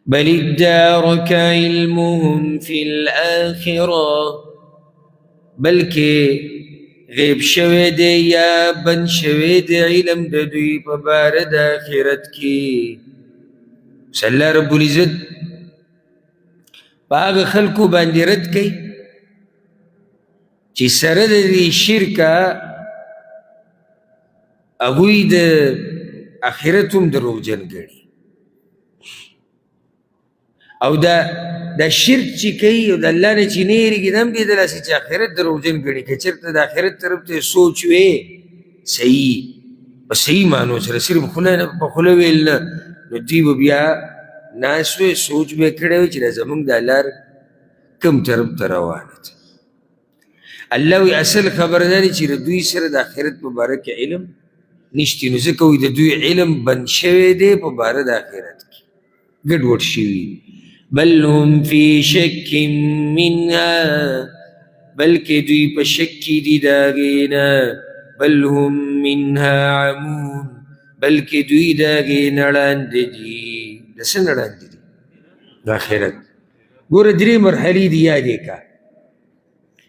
بل ادارك علمهم في الآخرة بلکه غیب شوی دی یا بند شوی دی علم د دوی په باره د آخرت کې. الله رب العزت په هغه خلکو باندې رد کوي چې سره د دې شرکه هغوی د آخرت هم دروغجن ګڼي او دا شرک چې کوي او د الله نه چې نه یېرېږي دا هم دې دلاسې چې آخرت دروغجن ګڼي. که چېرته د آخرت طرف ته سوچ وې صحیح په صحیح معنو سره صرف په خوله ویل نه نو دوی به بیا ناست وې سوچ به یې کړی وی چې دا زمونږ دا لار کوم طرف ته روانه ده. الله وی اصل خبر دا دی چې د دوی سره د آخرت په باره کې علم نشتی نو ځکه وی د دوی علم بند شوی دی په باره د آخرت کې ګډوډ شوي. بل هم فی شک منها بلکې دوی په شک کې دي د هغې نه. بل هم منها عمون بلکې دوی د هغې نه ړانده دي. د څه نه ړانده دي؟ د آخرت. ګوره درې مرحلې دي یادې که.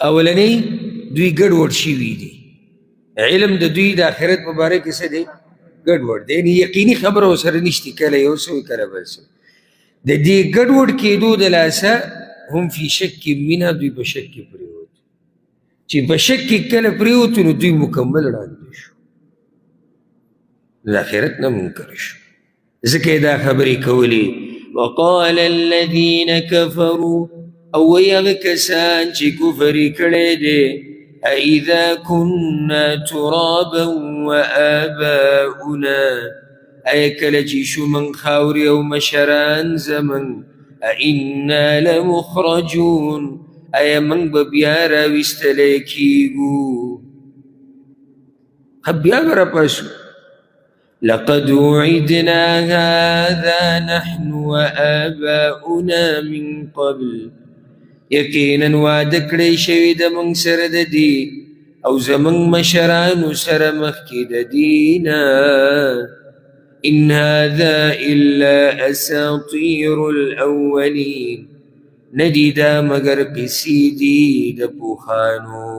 اولنی دوی ګډوډ شوي دي علم د دوی د آخرت په باره کې څه دی؟ ګډوډ دی. یعنې یقیني خبره ورسره نشتي کله یو څه وي کله بل څه. د دې ګډوډ کېدو د لاسه هم فی شک منها دوی په شک کې پرېوتو چې په شک کې کله پرېوتو نو دوی مکمل ړانده شو د آخرت نه منکر شو. ځکه یې دا خبرې کولې وقال الذین کفروا او وی هغه کسان چې کفر یې کړی دی أإذا كنا ترابا وآباؤنا أي کله چې شو من خاورې او مشران زمن أئنا لمخرجون آیا موږ به بیا راویستلی کېږو بیا به راپاسو. لقد وعدنا هذا نحن وآباؤنا من قبل یقینا وعده کړی شوي د موږ سره د دې او زموږ مشرانو سره مخکې د دې نه. إن هذا إلا أساطير الأولين ندی دا مگر قصې دي د پوخانو.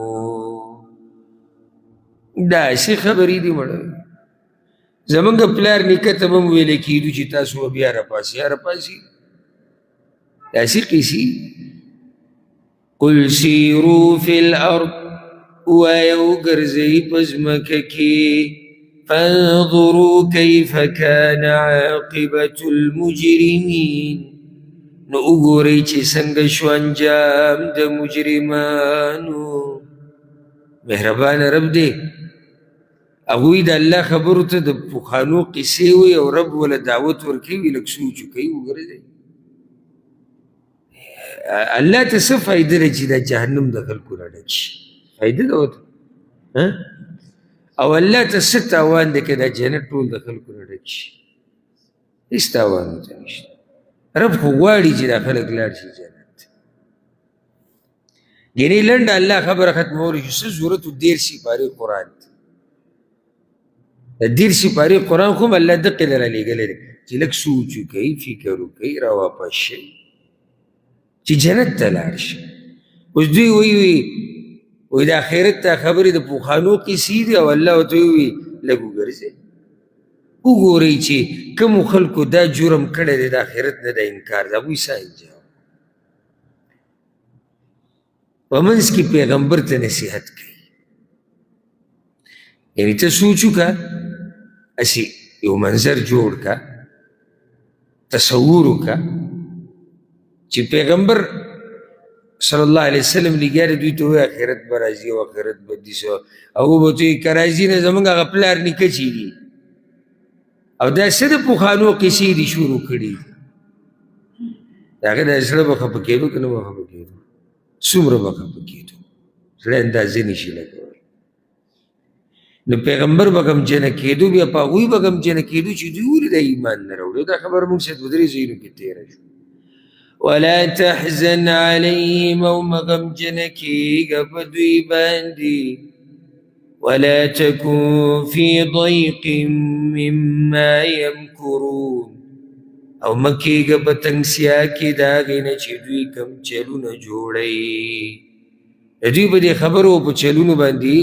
داسې خبرې دي مړه زمونږ پلار نیکه ته به هم ویلی کېدو چې تاسو به بیا راپاسي راپاسي داسې قصې. قل سیروا فی الارض وایه وګرځئ په ځمکه کې فانظروا کیف کان عاقبة المجرمین نو وګورئ چې څنګه شو انجام د مجرمانو. مهربان رب دی هغوی د الله خبرو ته د پخوانو قصې وایي او رب وله دعوت ورکوي لږ سوچ وکوي وګرځئ الله ته څه فایده ده چې دا جهنم د خلکو نه ډک شي؟ فایده ده ورته او الله ته څه تاوان دی که دا جنت ټول د خلکو نه ډک شي؟ هېڅ تاوان ورته نشته. رب خو غواړي چې دا خلک لاړ شي جنت. یعنې لنډه الله خبره ختمولی شو. څه ضرورت و 13 سپارې قرآن ته؟ د 13 سپارې قرآن خو هم الله دقې له رالیږلی دی چې لږ سوچ وکوئ فکر وکوئ راواپس شئ چې جنت ته لاړ شي. اوس دوی وایي د آخرت ته خبرې د پوخانو قصې دي او الله ورته وایي لږ وګرځئ وګورئ چې کومو خلکو دا جرم کړی دی د آخرت نه د انکار د هغوی څه انجام. په منځ کې پیغمبر ته نصیحت کوي یعنې ته سوچ وکړه هسې یو منظر جوړ کړه تصور وکړه چې پیغمبر صلی الله علیه وسلم لګیا دی دوی ته وایي آخرت به راځي او آخرت به داسې هغو به ورته وایي که راځي نه زموږ هغه پلار نیکه چې دي او دا څه د پخوانو قصې دي شروع کړي د هغه د زړه به خفه کېدو که نه به خفه کېدو څومره به خفه کېدو زړه اندازې نشي لګولی. نو پیغمبر به غمجنه کېدو بیا په هغوی به غمجنه کېدو چې دوی ولې دا ایمان نه راوړي. دا خبره موږ سره 2-3 ځایونو کې تېره شو. ولا تحزن عليهم او مغمجنه کېږه په دوی باندې ولا تكن في ضيق مما يمكرون او مکیگا پتنگسیا کی داغینا چی دوی کم چلون جوڑی دوی با دی خبرو پا چلون باندی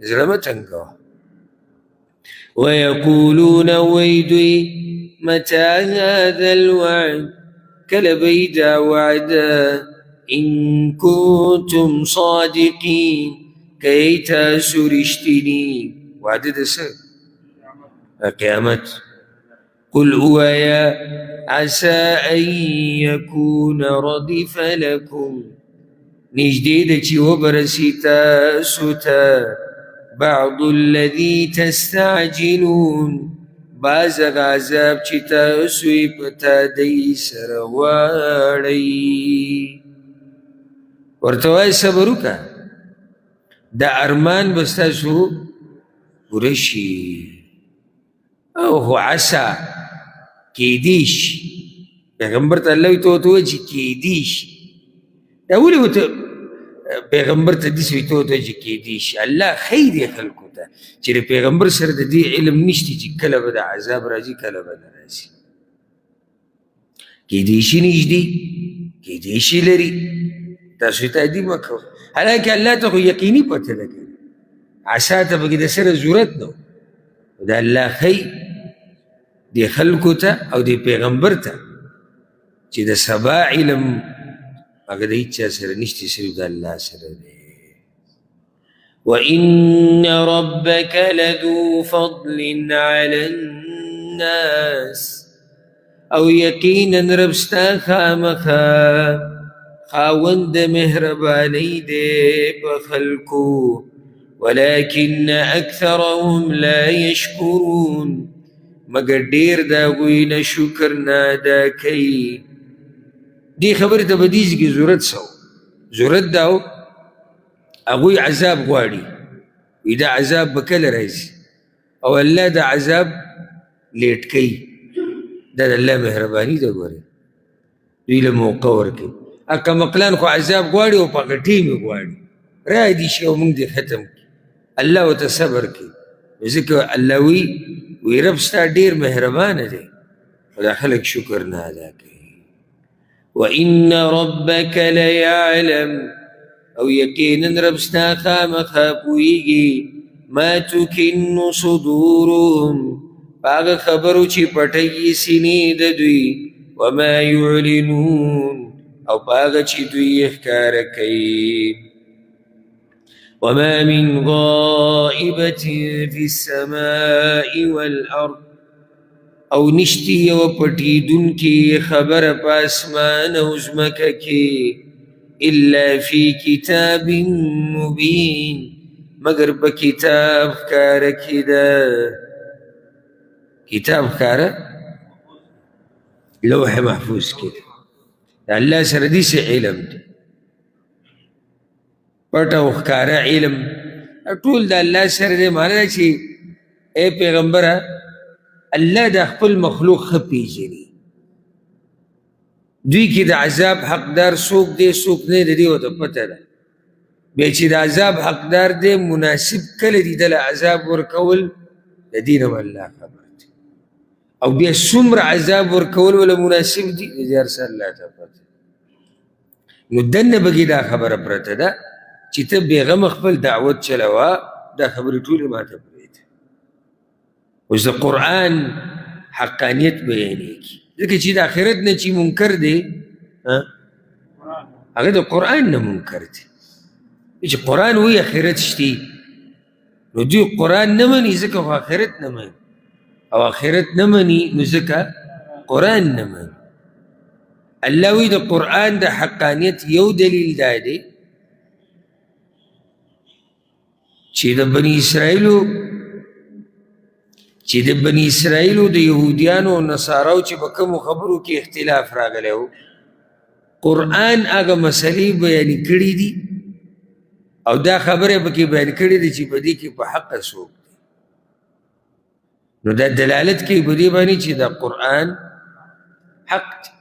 زرم تنگا ویقولون ویدوی متى هذا الوعد کل بیدا وعدا ان کنتم صادقین کئی تاسو رشتینی وعد دسر قیامت قل اویا عسى ان يكون ردف لكم نجدید چی وبرسی تاسو تا بعض الذي تستعجلون بعض عذاب چی تاسوی پتا دی سرواڑی ورتوائی صبرو کا دا ارمان بستاسو پرشی او هو عسا کیدیش پیغمبر تا اللہ تو چی کیدیش دا اولی و پیغمبر تا دیس وی تو چی کیدیش اللہ خیر خلقو تا چی پیغمبر سر دا دی علم نشتی چی کلب دا عذاب راجی کلب دا راجی کیدیشی نشدی کیدیشی لری تاسوی تا دی مکو حالانکہ اللہ تا خو یقینی پتا لگا عسا تا بگی دا سر ضرورت نو دا اللہ خیر دی خلقو تا او دی پیغمبر تا چی دا سبا علم اگر دا ایچا سر نشتی صرف دا اللہ سر دے وَإِنَّ رَبَّكَ لَذُو فَضْلٍ عَلَى النَّاسِ او یقینا ربستا خامخا خاوند مہربانی دے بخلقو وَلَكِنَّ أَكْثَرَهُمْ لَا يَشْكُرُونَ مگر دیر دا گوی نا شکر نادا کئی دی خبر تا بدیز کی ضرورت سو ضرورت داو اگوی عذاب غواری وی دا عذاب بکل رئیسی او اللہ دا عذاب لیٹ کئی دا اللہ مہربانی دا گواری دوی لموقع ورکی اکا مقلان خو عذاب غواری و پاک ٹیمی غواری رای دی شو منگ دی ختم کی اللہ و تا صبر کی ذکر اللہ وی رب ستا دیر مہربان دے ودا خلق شکر نہ ادا کی وَإِنَّ رَبَّكَ لَيَعْلَمُ او یقینا رب ستا خامخا پوئیگی ما تُكِنُّ صُدُورُهُمْ باغ خبرو چی پٹی سینی دوی وما يعلنون او باغ چی دوی اخکار کئی وما من غائبة في السماء والأرض او نشتی و پٹی دن کی خبر پاسمان ازمک کی الا فی کتاب مبین مگر بکتاب کار کدا کتاب کار لوح محفوظ کدا اللہ سردی سے علم دی پټه او ښکاره علم ټول د الله سره دی معنی ده چې ای پیغمبره الله د خپل مخلوق ښه پیژني دوی کې د عذاب حقدار څوک دی څوک نه د دې ورته پته ده بیا چې د عذاب حقدار دی مناسب کله دي دله عذاب ورکول د دې نه الله خبر دی او بیا څومره عذاب ورکول ولا مناسب دي د دې هر څه الله ته پته نو دنه بګي دا خبره پرته ده چې ته بیغم خپل دعوت چلوا دا خبرې ټولې ماته پرېږدي اوس د قرآن حقانیت بیانېږي ځکه چې د آخرت نه چې منکر دی هغه د قرآن نه منکر دی چې قرآن وایي آخرت شته نو دوی قرآن نه مني ځکه خو آخرت نه مني او آخرت نه مني نو ځکه قرآن نه مني الله وایي د قرآن د حقانیت یو دلیل دا دی چې د بنی اسرائیلو د یهودیانو او نصاراو چې په کومو خبرو کې اختلاف راغلی و قرآن هغه مسلې بیانې کړي دي او دا خبره پکې بیان کړي دي چې په دې کې په حق څوک دی نو دا دلالت کوي په دې باندې چې دا قرآن حق دی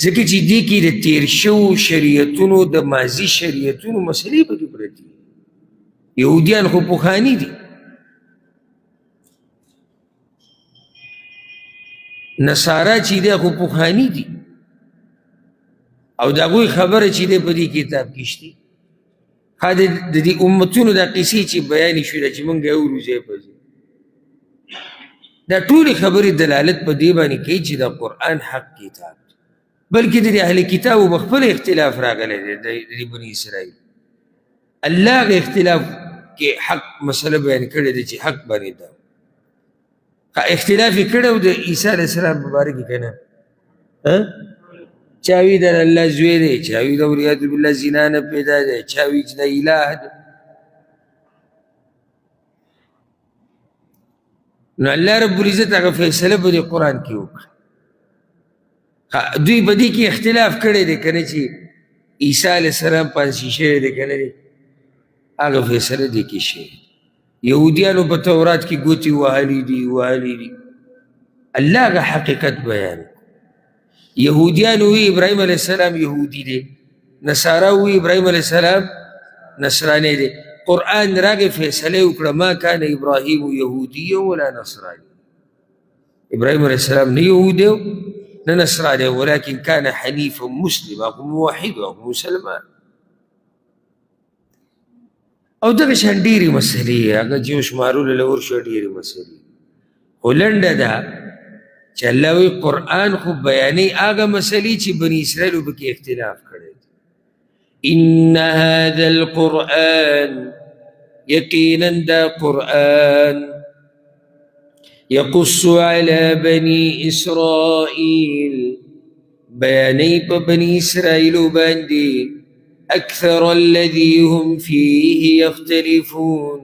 ځکه چې دې کې د تیر شوو شریعتونو د ماضي شریعتونو مسلې پکې پرتې یهودیان خو پخواني دي نصارا چې دی خو پخواني دي او د هغوی خبره چې دی په دې کتاب کې شته د دې امتونو دا قصې چې بیانې شوې ده چې موږ یې اورو ځای په ځای دا ټولې خبرې دلالت په دې باندې کوي چې د قرآن حق کتاب دی بلکې د اهل کتابو به خپل اختلاف راغلی دی د بني اسرائیل الله هغه اختلاف کې حق مسله بیان کړې ده چې حق باندې ده اختلاف یې کړی و د عیسی علیه السلام په باره کې که نه چا وي د الله زوی دی چا وي د اولیاء بالله زنا نه پیدا دی چا وي چې د اله دی نو الله رب العزت هغه فیصله په دې قرآن کې وکړه دوی په دې کې اختلاف کړی دی که نه چې عیسی علیه السلام پانسي شوی دی که نه دی هغه فیصله دې کې شوی یهودیانو په تورات کې ګوتې وهلي دي الله هغه حقیقت بیان یهودیانو وی ابراهیم علیه السلام یهودي دی نصارا وی ابراهیم علیه السلام نصرانی دی قرآن راغی فیصله وکړه ما کان ابراهیم یهودیا ولا نصرانی ابراهیم علیه السلام نه یهودی نه نصرانی ولكن کان حنیفا مسلما او موحد او مسلمان او دغه شان ډېرې مسلې هغه چې وشمارلو له ورشو ډېرې مسلې خو لنډه ده چې الله وی قرآن خو بیانوي هغه مسلې چې بني اسرائیلو پکې اختلاف کړی ان هذا القرآن یقینا دا قرآن يقص على بني اسرائيل بیانوي په بني اسرائیلو باندې اکثر الذي هم فيه يختلفون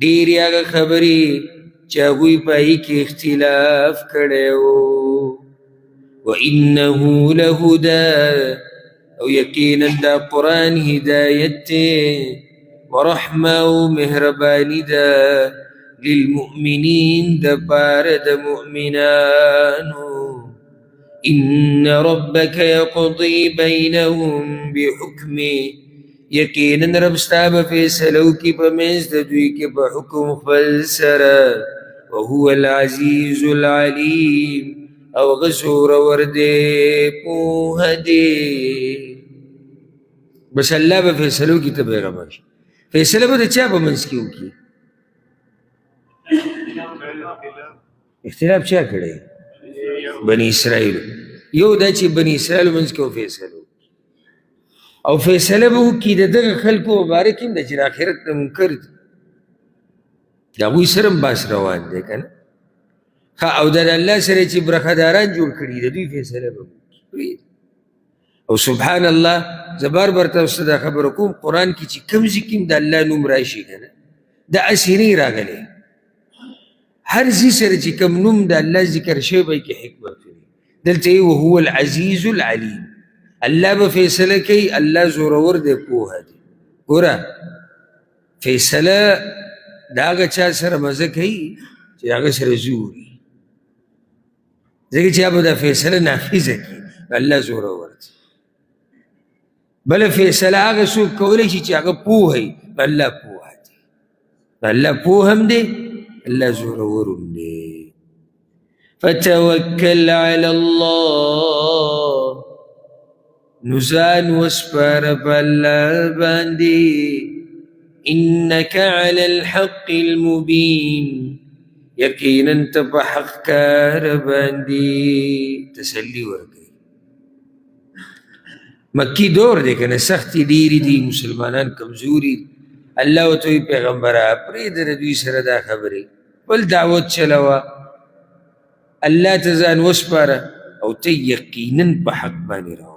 ډېرې هغه خبرې چې هغوی په هغې کې اختلاف کړی و وانه لهدى او یقینا دا قرآن هدایت دی ورحمه او مهرباني ده للمؤمنین د پاره د مؤمنانو ان ربك يقضي بينهم بحكمه یقینا رب ستا به فیصلو کې په منځ د دوی کې په حکم خپل سره وهو العزیز العلیم او هغه زورور دی پوهه دی بس الله به فیصلو کې ته پیغمبر شي فیصله به د چا په منځ کې وکړي اختلاف چا کړی بني اسرائیل یو دا چې بني اسرائیل منځ کې فیصله او فیصله به وکړي د دغه خلکو مبارک هم د چې د آخرت نه منکر دي د هغوی سره هم بحث روان دی که نه او د الله سره چې برخداران جوړ کړي د دوی فیصله به وکړي او سبحان الله زه بار بار تاسو ته دا خبره کوم قرآن کې چې کوم ځای کې د الله نوم راشي که نه د اسینې راغلی هر ځای سره چې کوم نوم د الله ذکر شوی به کې حکمت وي دلته یې وهو العزیز العلیم الله به فیصله کوي الله زورور دی پوهه دی ګوره فیصله د هغه چا سره مزه کوي چې هغه سره زور وي ځکه چې هغه به دا فیصله نافظه کړي الله زورور دی بله فیصله هغه څوک کولی شي چې هغه پوه وي الله پوهه دی الله پوه هم دی الله زورور هم دی فتوکل علی الله نزان وسپار بالله باندې انك على الحق المبين یقینا ته په حق کار باندې تسلی ورکړي مکی دور دی کنه سختی ډیری دي مسلمانان کمزوري الله ورته پیغمبره پرېږده د دوی سره دا خبرې بل دعوت چلوه الله ته ځان وسپاره او ته یقینا په حق باندې